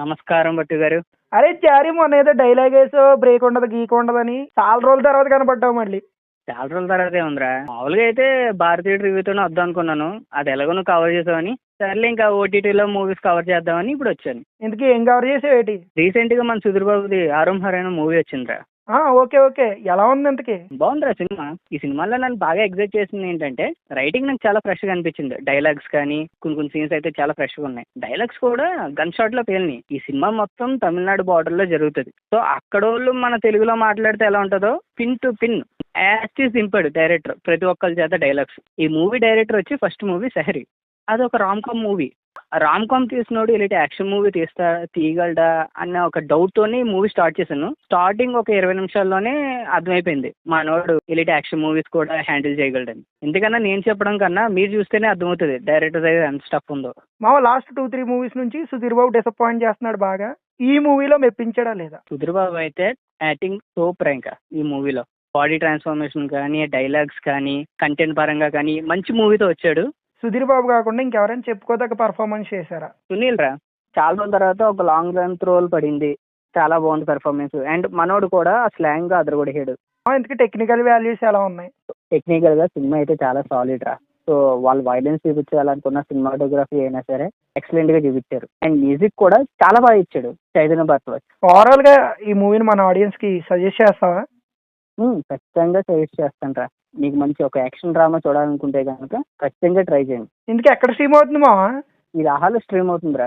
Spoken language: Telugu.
నమస్కారం భట్టు గారు. అరే చారీ మొన్న ఏదో డైలాగ్ వేసో బ్రేక్ ఉండదు గీక్ ఉండదని చాలా రోజుల తర్వాత కనపడ్డావు మళ్ళీ. చాలా రోజుల తర్వాతే ఉందిరా. మామూలుగా అయితే భారతీయ రివ్యూతోనే వద్దాం అనుకున్నాను. అది ఎలాగో నువ్వు కవర్ చేసావని, సర్లే ఇంకా ఓటీటీలో మూవీస్ కవర్ చేద్దామని ఇప్పుడు వచ్చాను. ఇంతకీ ఏం కవర్ చేసావు ఏంటి? రీసెంట్గా మన సుధీర్ బాబుది ఆరం హరైన మూవీ వచ్చిందిరా. ఓకే ఓకే, ఎలా ఉంది ఇంతకీ? బాగుందిరా సినిమా. ఈ సినిమాలో నన్ను బాగా ఎగ్జైట్ చేసింది ఏంటంటే రైటింగ్ నాకు చాలా ఫ్రెష్గా అనిపించింది. డైలాగ్స్ కానీ కొన్ని సీన్స్ అయితే చాలా ఫ్రెష్గా ఉన్నాయి. డైలాగ్స్ కూడా గన్ షాట్లో పేలినాయి. ఈ సినిమా మొత్తం తమిళనాడు బార్డర్లో జరుగుతుంది. సో అక్కడ వాళ్ళు మన తెలుగులో మాట్లాడితే ఎలా ఉంటుందో పిన్ టు పిన్ యాక్టీస్ దింపాడు డైరెక్టర్ ప్రతి ఒక్కరి చేత డైలాగ్స్. ఈ మూవీ డైరెక్టర్ వచ్చి ఫస్ట్ మూవీ సహరి. అది ఒక rom com movie. Rom com తీసినోడు ఇలాంటి యాక్షన్ మూవీ తీయగలడా అన్న ఒక డౌట్ తోని మూవీ స్టార్ట్ చేశాను. స్టార్టింగ్ ఒక 20 నిమిషాల్లోనే అర్థమైపోయింది మనోడు ఇలాంటి యాక్షన్ మూవీస్ కూడా హ్యాండిల్ చేయగలడని. ఎందుకన్నా నేను చెప్పడం కన్నా మీరు చూస్తేనే అర్థమవుతుంది డైరెక్టర్ దగ్గర ఎంత స్టఫ్ ఉందో. మా లాస్ట్ 2-3 మూవీస్ నుంచి సుధీర్ బాబు డిసప్పాయింట్ చేస్తున్నాడు బాగా. ఈ మూవీలో మెప్పించాడా లేదా? సుధీర్ బాబు అయితే యాక్టింగ్ సూపర్. ఇంకా ఈ మూవీలో బాడీ ట్రాన్స్ఫర్మేషన్ కానీ, డైలాగ్స్ కానీ, కంటెంట్ పరంగా కానీ మంచి మూవీతో వచ్చాడు. సుధీర్ బాబు కాకుండా ఇంకెవరైనా చెప్పుకోదగ్గ పర్ఫార్మెన్స్ చేశారా? సునీల్ రా, చాలా రోజుల తర్వాత ఒక లాంగ్ రన్ రోల్ పడింది. చాలా బాగుంది పెర్ఫార్మెన్స్. అండ్ మనోడు కూడా స్లాంగ్ గా అదరగొడిగాడు. ఇంతకీ టెక్నికల్ వాల్యూస్ ఎలా ఉన్నాయి? టెక్నికల్ గా సినిమా అయితే చాలా సాలిడ్ రా. సో వాళ్ళు వైలెన్స్ చూపించాలనుకున్న సినిమాటోగ్రఫీ అయినా సరే ఎక్సలెంట్ గా చూపించారు. అండ్ మ్యూజిక్ కూడా చాలా బాగా ఇచ్చాడు చైతన్య భరద్వాజ్. ఓవరాల్ గా ఈ మూవీని మన ఆడియన్స్ కి సజెస్ట్ చేస్తావా? ఖచ్చితంగా సజెస్ట్ చేస్తాను రా. మీకు మంచి ఒక యాక్షన్ డ్రామా చూడాలనుకుంటే కనుక ఖచ్చితంగా ట్రై చేయండి. ఇంతకీ ఎక్కడ స్ట్రీమ్ అవుతుంది మావా? ఇది ఆహాలో స్ట్రీమ్ అవుతుందిరా.